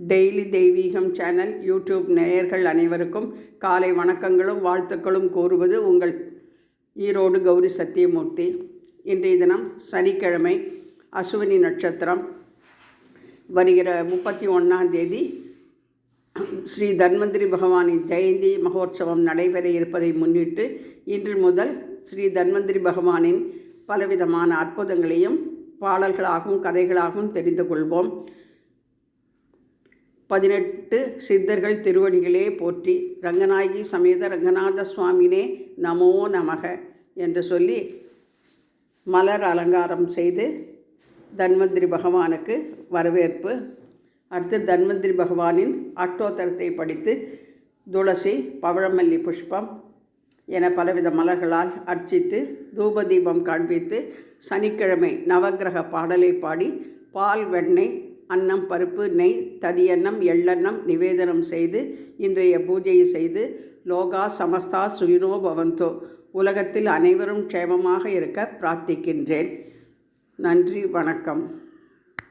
Daily தெய்வீகம் channel YouTube நேயர்கள் அனைவருக்கும் காலை வணக்கங்களும் வாழ்த்துக்களும் கூறுவது உங்கள் ஈரோடு கௌரி சத்தியமூர்த்தி. இன்றைய தினம் சனிக்கிழமை, அசுவினி நட்சத்திரம். வருகிற 31 ஸ்ரீ தன்வந்திரி பகவானின் ஜெயந்தி மகோற்சவம் நடைபெற இருப்பதை முன்னிட்டு இன்று முதல் ஸ்ரீ தன்வந்திரி பகவானின் பலவிதமான அற்புதங்களையும் பாடல்களாகவும் கதைகளாகவும் தெரிந்து கொள்வோம். 18 சித்தர்கள் திருவடிகளே போற்றி, ரங்கநாயகி சமேத ரங்கநாத சுவாமினே நமோ நமக என்று சொல்லி மலர் அலங்காரம் செய்து தன்வந்திரி பகவானுக்கு வரவேற்பு. அடுத்து தன்வந்திரி பகவானின் அஷ்டோத்தரத்தை படித்து துளசி, பவழமல்லி புஷ்பம் என பலவித மலர்களால் அர்ச்சித்து தூபதீபம் காண்பித்து சனிக்கிழமை நவக்கிரக பாடலை பாடி பால், வெண்ணெய், அன்னம், பருப்பு, நெய், ததியன்னம், எள்ளெண்ணம் நிவேதனம் செய்து இன்றைய பூஜையை செய்து லோகா சமஸ்தா சுயினோ பவந்தோ, உலகத்தில் அனைவரும் க்ஷேமமாக இருக்க பிரார்த்திக்கின்றேன். நன்றி, வணக்கம்.